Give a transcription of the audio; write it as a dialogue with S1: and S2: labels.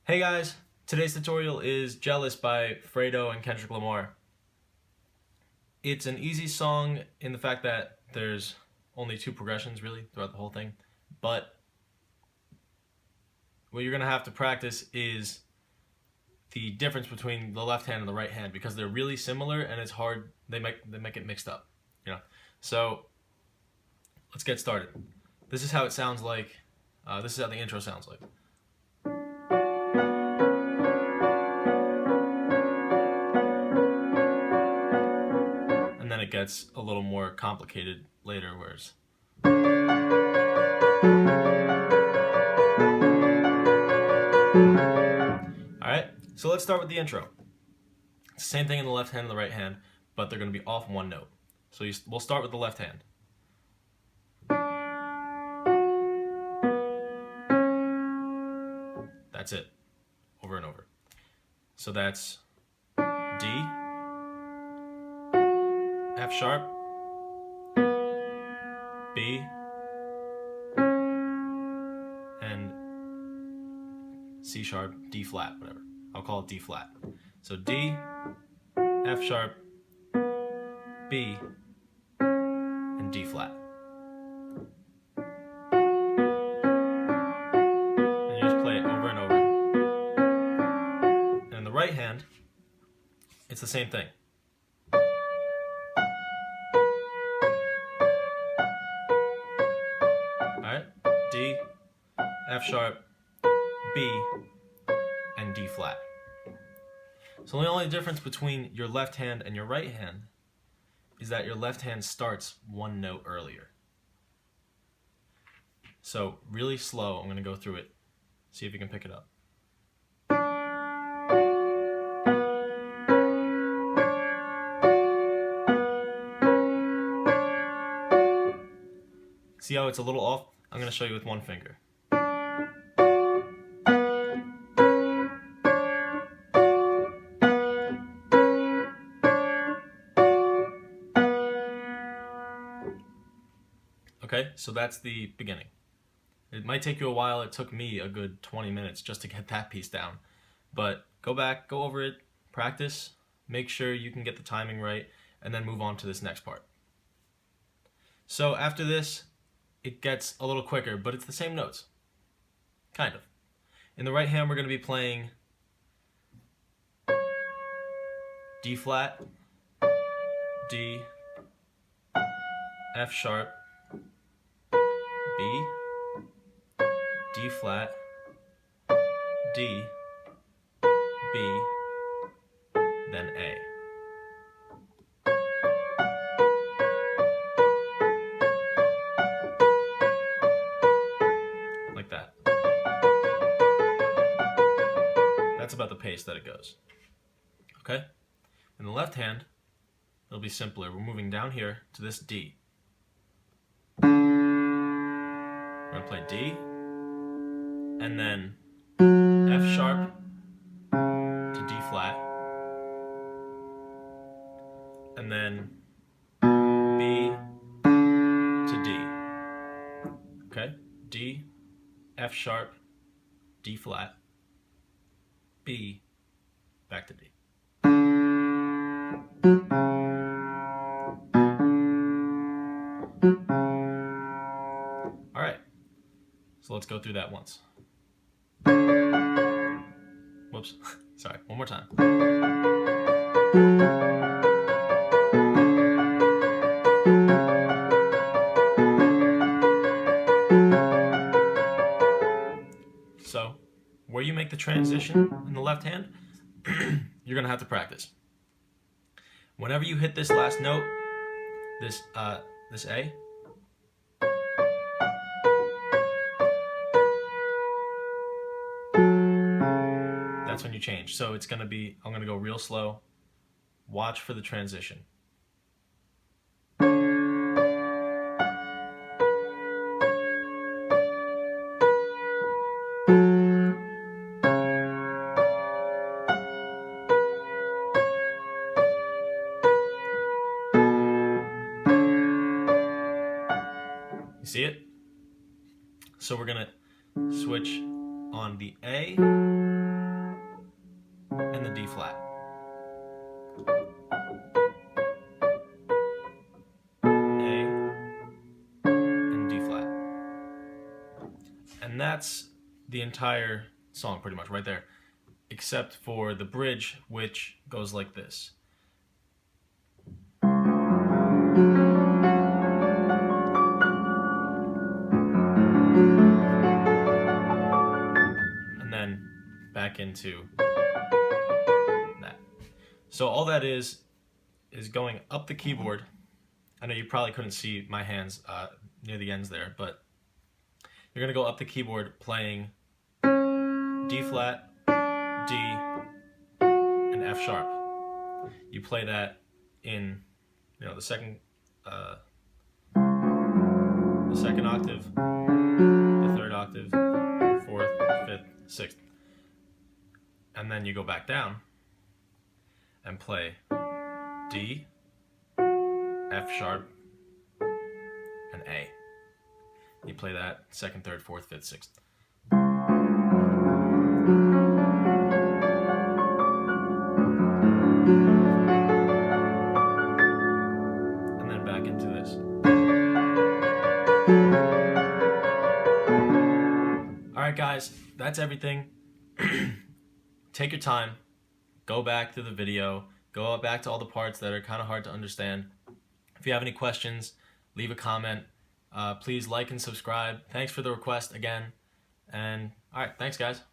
S1: Hey guys, today's tutorial is Jealous by Fredo and Kendrick Lamar. It's an easy song in the fact that there's only two progressions really throughout the whole thing, but what you're going to have to practice is the difference between the left hand and the right hand because they're really similar and it's hard, they make it mixed up, So let's get started. This is how it sounds like, this is how the intro sounds like. And then it gets a little more complicated later, whereas alright, so let's start with the intro. It's the same thing in the left hand and the right hand, but they're going to be off one note. So we'll start with the left hand. That's it, over and over. So that's D, F sharp, B, and C sharp, D flat, whatever. I'll call it D flat. So D, F sharp, B, and D flat. And you just play it over and over. And in the right hand, it's the same thing. Alright? D, F sharp, B, and D flat. So the only difference between your left hand and your right hand is that your left hand starts one note earlier. So really slow, I'm going to go through it, see if you can pick it up. See how it's a little off? I'm going to show you with one finger. Okay, so that's the beginning. It might take you a while. It took me a good 20 minutes just to get that piece down. But go back, go over it, practice, make sure you can get the timing right, and then move on to this next part. So after this, it gets a little quicker, but it's the same notes. Kind of. In the right hand, we're going to be playing D flat, D, F sharp, B, D flat, D, B, then A. Like that. That's about the pace that it goes. Okay? In the left hand, it'll be simpler. We're moving down here to this D. We're going to play D, and then F sharp to D flat, and then B to D. Okay? D, F sharp, D flat, B, back to D. Alright, so let's go through that once. Whoops, sorry, one more time. So, where you make the transition in the left hand, you're going to have to practice. Whenever you hit this last note, this A, that's when you change. So it's going to be, I'm going to go real slow. Watch for the transition. You see it? So we're going to switch on the A in the D flat. And that's the entire song pretty much right there, except for the bridge, which goes like this. And then back into that. So all that is going up the keyboard. I know you probably couldn't see my hands near the ends there, but you're going to go up the keyboard playing D flat, D, and F sharp. You play that in, the second octave, the third octave, fourth, fifth, sixth, and then you go back down and play D, F sharp, and A. You play that second, third, fourth, fifth, sixth. And then back into this. Alright guys, that's everything. Take your time, go back to the video, go back to all the parts that are kind of hard to understand. If you have any questions, leave a comment. Please like and subscribe. Thanks for the request again. And alright, thanks guys.